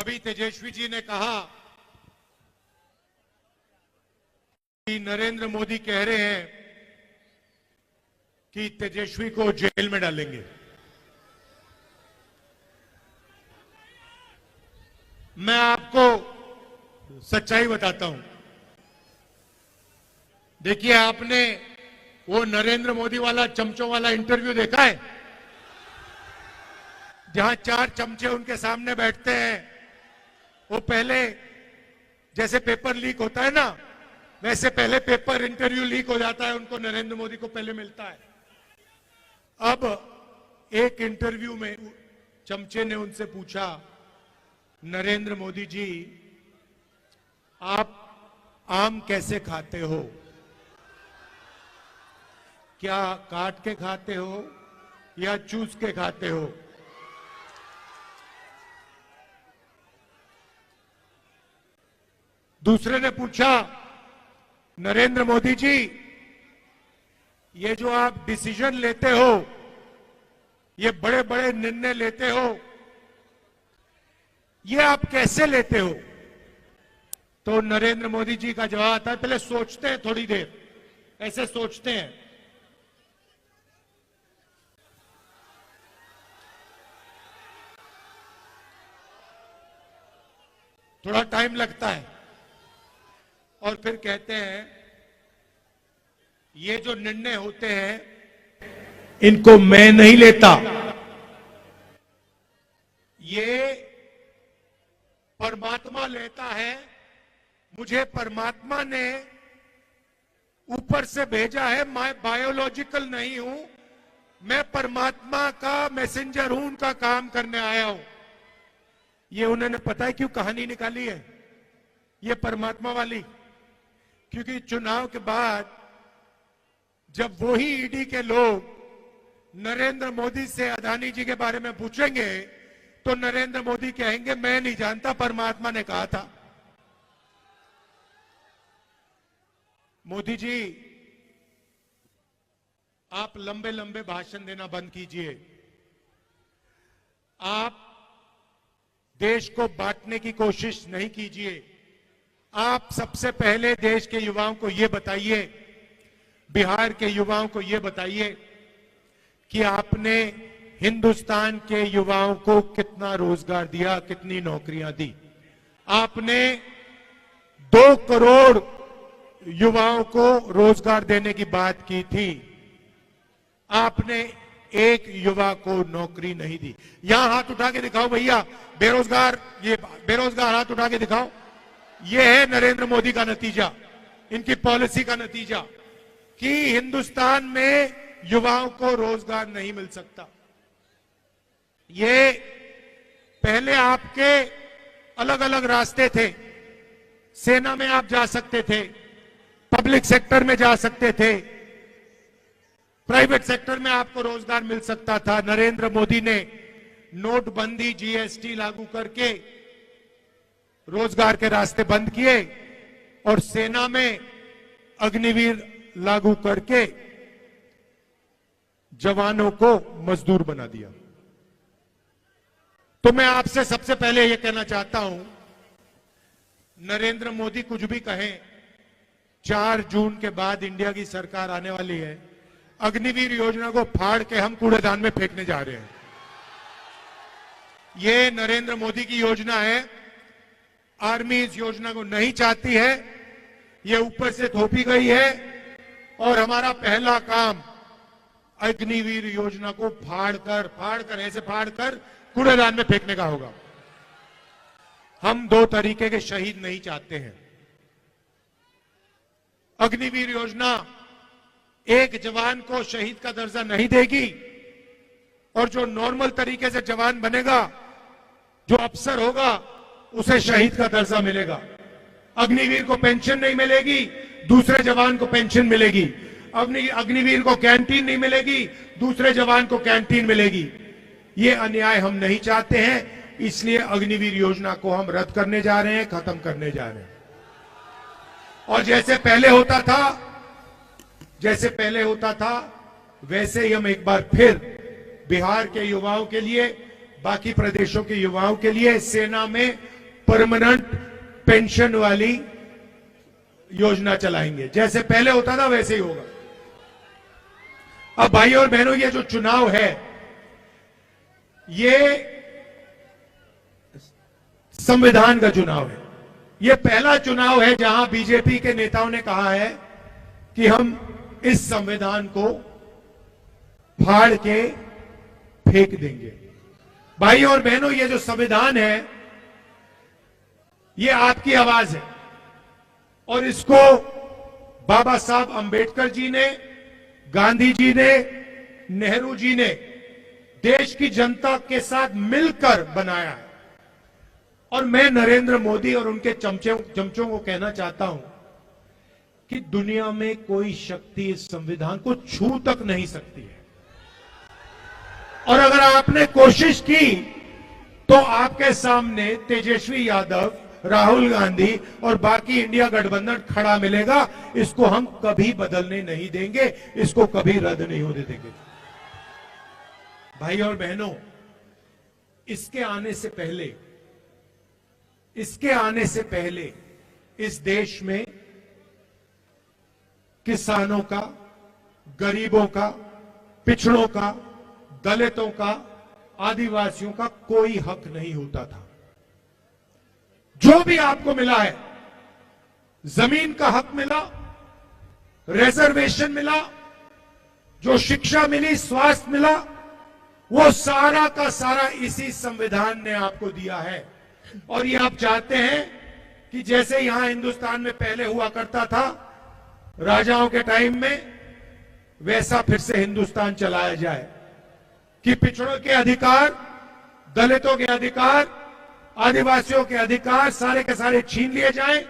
अभी तेजस्वी जी ने कहा कि नरेंद्र मोदी कह रहे हैं कि तेजस्वी को जेल में डालेंगे। मैं आपको सच्चाई बताता हूं। देखिए, आपने वो नरेंद्र मोदी वाला चमचों वाला इंटरव्यू देखा है, जहां 4 चमचे उनके सामने बैठते हैं। वो पहले जैसे पेपर लीक होता है ना, वैसे पहले पेपर इंटरव्यू लीक हो जाता है, उनको नरेंद्र मोदी को पहले मिलता है। अब एक इंटरव्यू में चमचे ने उनसे पूछा, नरेंद्र मोदी जी, आप आम कैसे खाते हो? क्या काट के खाते हो या चूस के खाते हो? दूसरे ने पूछा, नरेंद्र मोदी जी, ये जो आप डिसीजन लेते हो, ये बड़े बड़े निर्णय लेते हो, ये आप कैसे लेते हो? तो नरेंद्र मोदी जी का जवाब आता है, पहले सोचते हैं थोड़ी देर, ऐसे सोचते हैं। थोड़ा टाइम लगता है और फिर कहते हैं, ये जो निर्णय होते हैं इनको मैं नहीं लेता, ये परमात्मा लेता है। मुझे परमात्मा ने ऊपर से भेजा है, मैं बायोलॉजिकल नहीं हूं, मैं परमात्मा का मैसेंजर हूं, उनका काम करने आया हूं। ये उन्होंने पता है क्यों कहानी निकाली है, ये परमात्मा वाली? क्योंकि चुनाव के बाद जब वही ईडी के लोग नरेंद्र मोदी से अदानी जी के बारे में पूछेंगे तो नरेंद्र मोदी कहेंगे, मैं नहीं जानता, परमात्मा ने कहा था। मोदी जी, आप लंबे लंबे भाषण देना बंद कीजिए। आप देश को बांटने की कोशिश नहीं कीजिए। आप सबसे पहले देश के युवाओं को यह बताइए, बिहार के युवाओं को यह बताइए कि आपने हिंदुस्तान के युवाओं को कितना रोजगार दिया, कितनी नौकरियां दी। आपने 2 करोड़ युवाओं को रोजगार देने की बात की थी, आपने एक युवा को नौकरी नहीं दी। यहां हाथ उठा के दिखाओ भैया, बेरोजगार, ये बेरोजगार हाथ उठा के दिखाओ। ये है नरेंद्र मोदी का नतीजा, इनकी पॉलिसी का नतीजा कि हिंदुस्तान में युवाओं को रोजगार नहीं मिल सकता। ये पहले आपके अलग अलग रास्ते थे। सेना में आप जा सकते थे, पब्लिक सेक्टर में जा सकते थे, प्राइवेट सेक्टर में आपको रोजगार मिल सकता था। नरेंद्र मोदी ने नोटबंदी, जीएसटी लागू करके रोजगार के रास्ते बंद किए और सेना में अग्निवीर लागू करके जवानों को मजदूर बना दिया। तो मैं आपसे सबसे पहले यह कहना चाहता हूं, नरेंद्र मोदी कुछ भी कहें, 4 जून के बाद इंडिया की सरकार आने वाली है। अग्निवीर योजना को फाड़ के हम कूड़ेदान में फेंकने जा रहे हैं। ये नरेंद्र मोदी की योजना है। आर्मी इस योजना को नहीं चाहती है, ये ऊपर से थोपी गई है और हमारा पहला काम अग्निवीर योजना को ऐसे फाड़ कर कूड़ेदान में फेंकने का होगा। हम 2 तरीके के शहीद नहीं चाहते हैं। अग्निवीर योजना एक जवान को शहीद का दर्जा नहीं देगी और जो नॉर्मल तरीके से जवान बनेगा, जो अफसर होगा, उसे शहीद का दर्जा मिलेगा। अग्निवीर को पेंशन नहीं मिलेगी, दूसरे जवान को पेंशन मिलेगी। अग्निवीर को कैंटीन नहीं मिलेगी, दूसरे जवान को कैंटीन मिलेगी। ये अन्याय हम नहीं चाहते हैं, इसलिए अग्निवीर योजना को हम रद्द करने जा रहे हैं, खत्म करने जा रहे हैं। और जैसे पहले होता था वैसे ही हम एक बार फिर बिहार के युवाओं के लिए, बाकी प्रदेशों के युवाओं के लिए सेना में परमानेंट पेंशन वाली योजना चलाएंगे। जैसे पहले होता था वैसे ही होगा। अब भाई और बहनों, ये जो चुनाव है, ये संविधान का चुनाव है। ये पहला चुनाव है जहां बीजेपी के नेताओं ने कहा है कि हम इस संविधान को फाड़ के फेंक देंगे। भाई और बहनों, ये जो संविधान है, ये आपकी आवाज है और इसको बाबा साहब अंबेडकर जी ने, गांधी जी ने, नेहरू जी ने देश की जनता के साथ मिलकर बनाया है। और मैं नरेंद्र मोदी और उनके चमचों को कहना चाहता हूं कि दुनिया में कोई शक्ति इस संविधान को छू तक नहीं सकती है। और अगर आपने कोशिश की तो आपके सामने तेजस्वी यादव, राहुल गांधी और बाकी इंडिया गठबंधन खड़ा मिलेगा। इसको हम कभी बदलने नहीं देंगे, इसको कभी रद्द नहीं होने देंगे। भाई और बहनों, इसके आने से पहले इस देश में किसानों का, गरीबों का, पिछड़ों का, दलितों का, आदिवासियों का कोई हक नहीं होता था। जो भी आपको मिला है, जमीन का हक मिला, रिजर्वेशन मिला, जो शिक्षा मिली, स्वास्थ्य मिला, वो सारा का सारा इसी संविधान ने आपको दिया है। और ये आप चाहते हैं कि जैसे यहां हिंदुस्तान में पहले हुआ करता था राजाओं के टाइम में, वैसा फिर से हिंदुस्तान चलाया जाए कि पिछड़ों के अधिकार, दलितों के अधिकार, आदिवासियों के अधिकार सारे के सारे छीन लिए जाएं।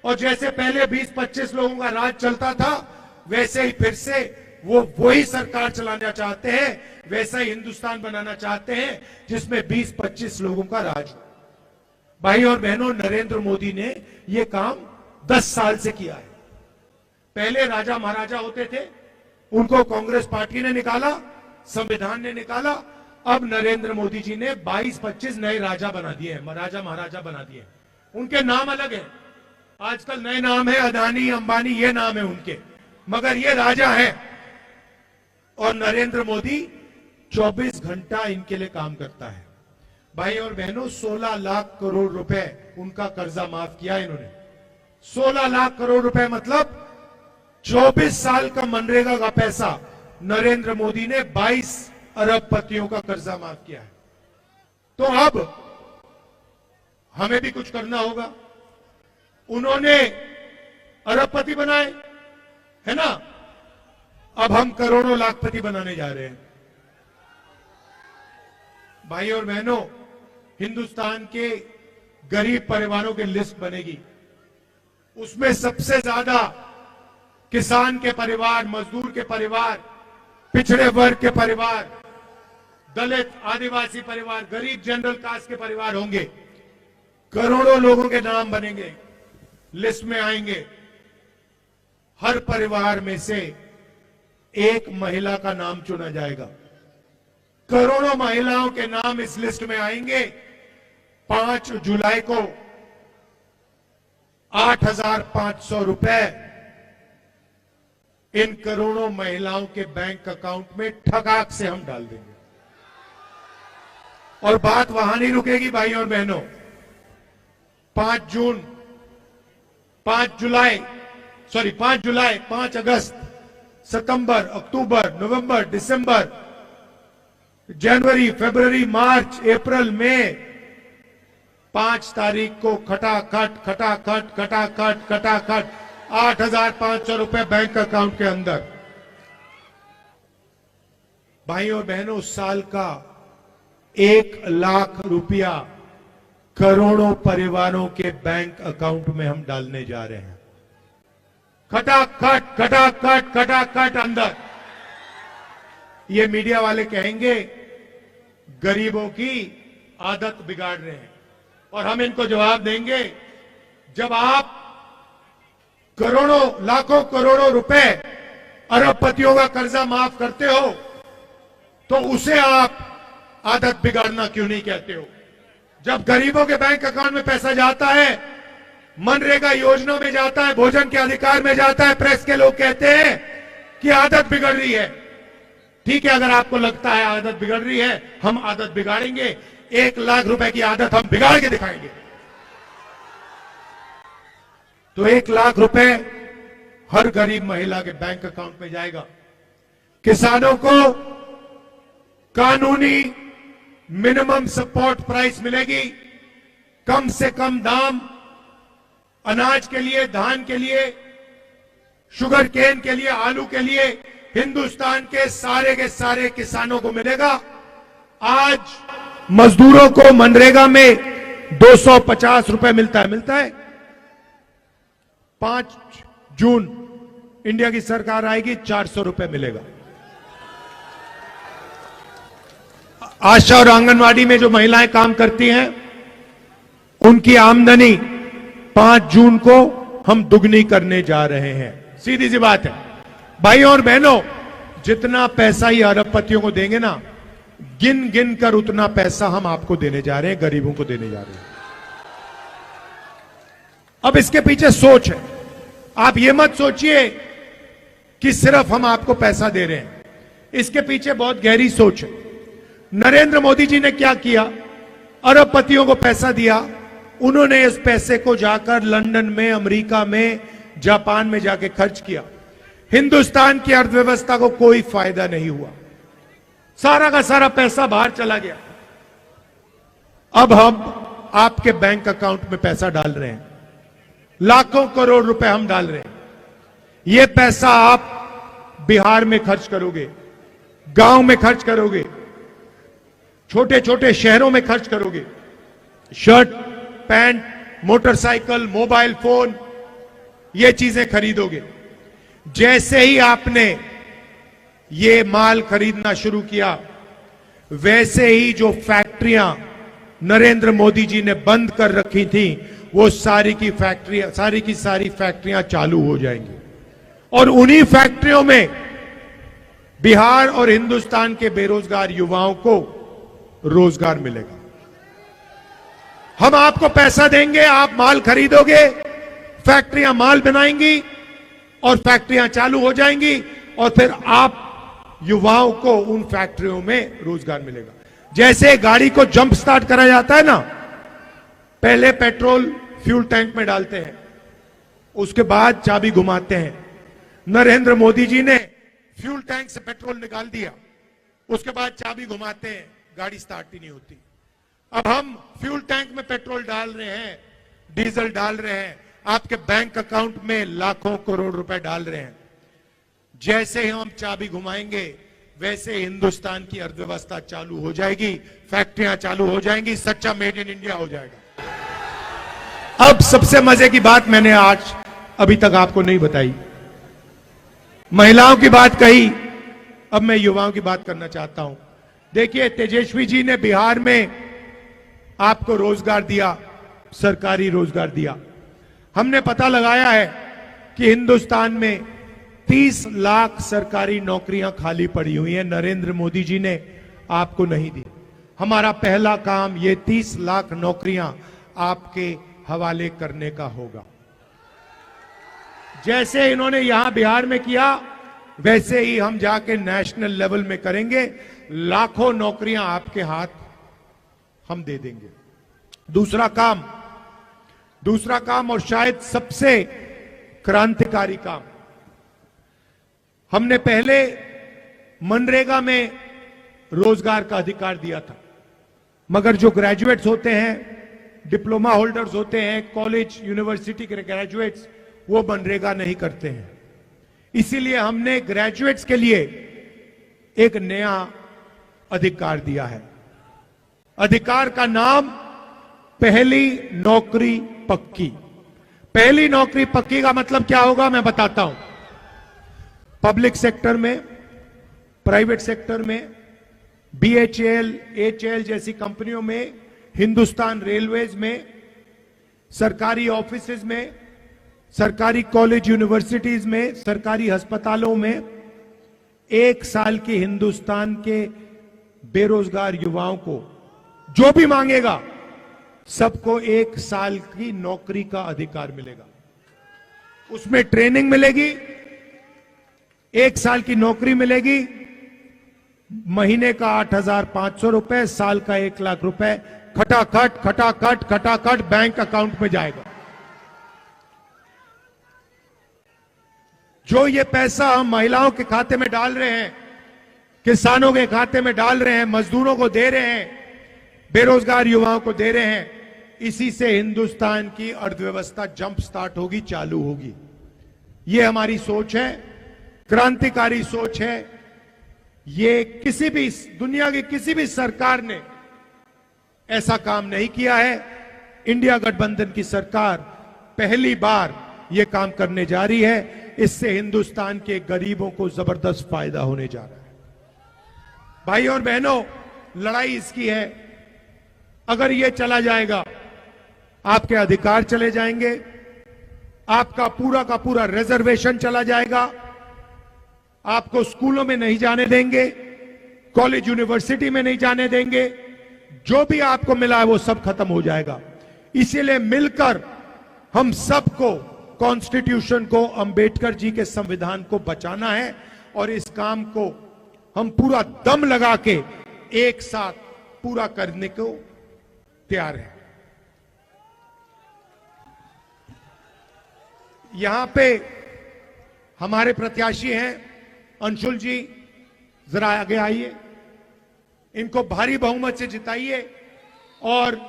और जैसे पहले 20-25 लोगों का राज चलता था, वैसे ही फिर से वो वही सरकार चलाना चाहते हैं, वैसा ही हिंदुस्तान बनाना चाहते हैं जिसमें 20-25 लोगों का राज हो। भाई और बहनों, नरेंद्र मोदी ने यह काम 10 साल से किया है। पहले राजा महाराजा होते थे, उनको कांग्रेस पार्टी ने निकाला, संविधान ने निकाला। अब नरेंद्र मोदी जी ने 22-25 नए राजा बना दिए हैं, राजा महाराजा बना दिए। उनके नाम अलग है, आजकल नए नाम है, अदानी, अंबानी, ये नाम है उनके, मगर ये राजा है। और नरेंद्र मोदी 24 घंटा इनके लिए काम करता है। भाई और बहनों, 16 लाख करोड़ रुपए उनका कर्जा माफ किया इन्होंने। 16 लाख करोड़ रुपए मतलब 24 साल का मनरेगा का पैसा नरेंद्र मोदी ने 22 अरबपतियों का कर्जा माफ किया है। तो अब हमें भी कुछ करना होगा। उन्होंने अरबपति बनाए, है ना, अब हम करोड़ों लाखपति बनाने जा रहे हैं। भाई और बहनों, हिंदुस्तान के गरीब परिवारों की लिस्ट बनेगी, उसमें सबसे ज्यादा किसान के परिवार, मजदूर के परिवार, पिछड़े वर्ग के परिवार, दलित, आदिवासी परिवार, गरीब जनरल कास्ट के परिवार होंगे। करोड़ों लोगों के नाम बनेंगे, लिस्ट में आएंगे। हर परिवार में से एक महिला का नाम चुना जाएगा। करोड़ों महिलाओं के नाम इस लिस्ट में आएंगे। 5 जुलाई को 8,500 रुपए इन करोड़ों महिलाओं के बैंक अकाउंट में ठगाक से हम डाल देंगे। और बात वहां नहीं रुकेगी भाई और बहनों। 5 जुलाई, 5 अगस्त, सितंबर, अक्टूबर, नवंबर, दिसंबर, जनवरी, फरवरी, मार्च, अप्रैल, मई, 5 तारीख को खटाखट 8,500 रुपए बैंक अकाउंट के अंदर। भाई और बहनों, उस साल का 1 लाख रुपया करोड़ों परिवारों के बैंक अकाउंट में हम डालने जा रहे हैं। खटाखट अंदर। ये मीडिया वाले कहेंगे गरीबों की आदत बिगाड़ रहे हैं, और हम इनको जवाब देंगे, जब आप करोड़ों, लाखों करोड़ों रुपए अरबपतियों का कर्जा माफ करते हो, तो उसे आप आदत बिगाड़ना क्यों नहीं कहते हो? जब गरीबों के बैंक अकाउंट में पैसा जाता है, मनरेगा योजना में जाता है, भोजन के अधिकार में जाता है, प्रेस के लोग कहते हैं कि आदत बिगड़ रही है। ठीक है, अगर आपको लगता है आदत बिगड़ रही है, हम आदत बिगाड़ेंगे। 1 लाख रुपए की आदत हम बिगाड़ के दिखाएंगे। तो 1 लाख रुपए हर गरीब महिला के बैंक अकाउंट में जाएगा। किसानों को कानूनी मिनिमम सपोर्ट प्राइस मिलेगी। कम से कम दाम अनाज के लिए, धान के लिए, शुगर केन के लिए, आलू के लिए हिंदुस्तान के सारे किसानों को मिलेगा। आज मजदूरों को मनरेगा में 250 रुपए मिलता है। 5 जून इंडिया की सरकार आएगी, 400 रुपए मिलेगा। आशा और आंगनवाड़ी में जो महिलाएं काम करती हैं, उनकी आमदनी 5 जून को हम दुगनी करने जा रहे हैं। सीधी सी बात है भाइयों और बहनों, जितना पैसा ये अरबपतियों को देंगे ना, गिन गिन कर उतना पैसा हम आपको देने जा रहे हैं, गरीबों को देने जा रहे हैं। अब इसके पीछे सोच है। आप ये मत सोचिए कि सिर्फ हम आपको पैसा दे रहे हैं, इसके पीछे बहुत गहरी सोच है। नरेंद्र मोदी जी ने क्या किया? अरबपतियों को पैसा दिया। उन्होंने इस पैसे को जाकर लंदन में, अमेरिका में, जापान में जाके खर्च किया। हिंदुस्तान की अर्थव्यवस्था को कोई फायदा नहीं हुआ, सारा का सारा पैसा बाहर चला गया। अब हम आपके बैंक अकाउंट में पैसा डाल रहे हैं, लाखों करोड़ रुपए हम डाल रहे हैं। यह पैसा आप बिहार में खर्च करोगे, गांव में खर्च करोगे, छोटे छोटे शहरों में खर्च करोगे। Shirt, pant, motorcycle, mobile phone, ये चीजें खरीदोगे। जैसे ही आपने ये माल खरीदना शुरू किया, वैसे ही जो फैक्ट्रियां नरेंद्र मोदी जी ने बंद कर रखी थी, वो सारी की सारी फैक्ट्रियां चालू हो जाएंगी। और उन्हीं फैक्ट्रियों में बिहार और हिंदुस्तान के बेरोजगार युवाओं को रोजगार मिलेगा। हम आपको पैसा देंगे, आप माल खरीदोगे, फैक्ट्रियां माल बनाएंगी और फैक्ट्रियां चालू हो जाएंगी, और फिर आप युवाओं को उन फैक्ट्रियों में रोजगार मिलेगा। जैसे गाड़ी को जंप स्टार्ट करा जाता है ना, पहले पेट्रोल फ्यूल टैंक में डालते हैं, उसके बाद चाबी घुमाते हैं। नरेंद्र मोदी जी ने फ्यूल टैंक से पेट्रोल निकाल दिया, उसके बाद चाबी घुमाते हैं, गाड़ी स्टार्ट ही नहीं होती। अब हम फ्यूल टैंक में पेट्रोल डाल रहे हैं, डीजल डाल रहे हैं, आपके बैंक अकाउंट में लाखों करोड़ रुपए डाल रहे हैं। जैसे ही हम चाबी घुमाएंगे, वैसे हिंदुस्तान की अर्थव्यवस्था चालू हो जाएगी, फैक्ट्रियां चालू हो जाएंगी, सच्चा मेड इन इंडिया हो जाएगा। अब सबसे मजे की बात मैंने आज अभी तक आपको नहीं बताई। महिलाओं की बात कही, अब मैं युवाओं की बात करना चाहता हूं। देखिए, तेजस्वी जी ने बिहार में आपको रोजगार दिया, सरकारी रोजगार दिया। हमने पता लगाया है कि हिंदुस्तान में 30 लाख सरकारी नौकरियां खाली पड़ी हुई हैं, नरेंद्र मोदी जी ने आपको नहीं दी। हमारा पहला काम ये 30 लाख नौकरियां आपके हवाले करने का होगा। जैसे इन्होंने यहां बिहार में किया, वैसे ही हम जाके नेशनल लेवल में करेंगे। लाखों नौकरियां आपके हाथ हम दे देंगे। दूसरा काम और शायद सबसे क्रांतिकारी काम, हमने पहले मनरेगा में रोजगार का अधिकार दिया था, मगर जो ग्रेजुएट्स होते हैं, डिप्लोमा होल्डर्स होते हैं, कॉलेज यूनिवर्सिटी के ग्रेजुएट्स, वो मनरेगा नहीं करते हैं। इसीलिए हमने ग्रेजुएट्स के लिए एक नया अधिकार दिया है। अधिकार का नाम पहली नौकरी पक्की। पहली नौकरी पक्की का मतलब क्या होगा, मैं बताता हूं। पब्लिक सेक्टर में, प्राइवेट सेक्टर में, बीएचईएल, एचईएल जैसी कंपनियों में, हिंदुस्तान रेलवेज में, सरकारी ऑफिसेज में, सरकारी कॉलेज यूनिवर्सिटीज में, सरकारी अस्पतालों में 1 साल के हिंदुस्तान के बेरोजगार युवाओं को जो भी मांगेगा सबको 1 साल की नौकरी का अधिकार मिलेगा। उसमें ट्रेनिंग मिलेगी, 1 साल की नौकरी मिलेगी, महीने का 8,500 रुपए, साल का 1 लाख रुपए खटाखट खटाखट खटाखट बैंक अकाउंट में जाएगा। जो ये पैसा हम महिलाओं के खाते में डाल रहे हैं, किसानों के खाते में डाल रहे हैं, मजदूरों को दे रहे हैं, बेरोजगार युवाओं को दे रहे हैं, इसी से हिंदुस्तान की अर्थव्यवस्था जंप स्टार्ट होगी, चालू होगी। ये हमारी सोच है, क्रांतिकारी सोच है। ये किसी भी दुनिया की किसी भी सरकार ने ऐसा काम नहीं किया है। इंडिया गठबंधन की सरकार पहली बार यह काम करने जा रही है। इससे हिंदुस्तान के गरीबों को जबरदस्त फायदा होने जा रहा है। भाई और बहनों, लड़ाई इसकी है, अगर यह चला जाएगा, आपके अधिकार चले जाएंगे, आपका पूरा का पूरा रिजर्वेशन चला जाएगा, आपको स्कूलों में नहीं जाने देंगे, कॉलेज यूनिवर्सिटी में नहीं जाने देंगे, जो भी आपको मिला है वो सब खत्म हो जाएगा। इसीलिए मिलकर हम सबको कॉन्स्टिट्यूशन को, अंबेडकर जी के संविधान को बचाना है और इस काम को हम पूरा दम लगा के एक साथ पूरा करने को तैयार हैं। यहां पे हमारे प्रत्याशी हैं, अंशुल जी, जरा आगे आइए, इनको भारी बहुमत से जिताइए और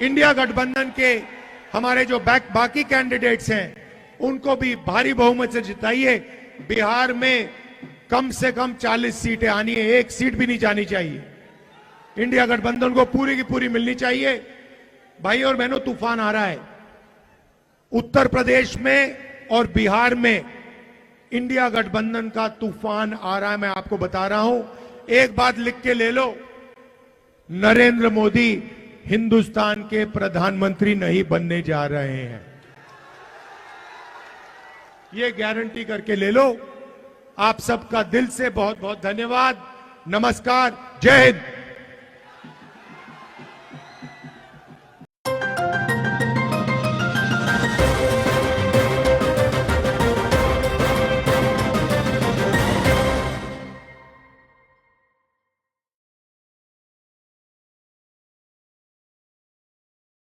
इंडिया गठबंधन के हमारे जो बाकी कैंडिडेट्स हैं उनको भी भारी बहुमत से जिताइए। बिहार में कम से कम 40 सीटें आनी है, 1 सीट भी नहीं जानी चाहिए। इंडिया गठबंधन को पूरी की पूरी मिलनी चाहिए। भाई और बहनों, तूफान आ रहा है उत्तर प्रदेश में और बिहार में, इंडिया गठबंधन का तूफान आ रहा है। मैं आपको बता रहा हूं, एक बात लिख के ले लो, नरेंद्र मोदी हिंदुस्तान के प्रधानमंत्री नहीं बनने जा रहे हैं, ये गारंटी करके ले लो। आप सबका दिल से बहुत बहुत धन्यवाद। नमस्कार, जय हिंद।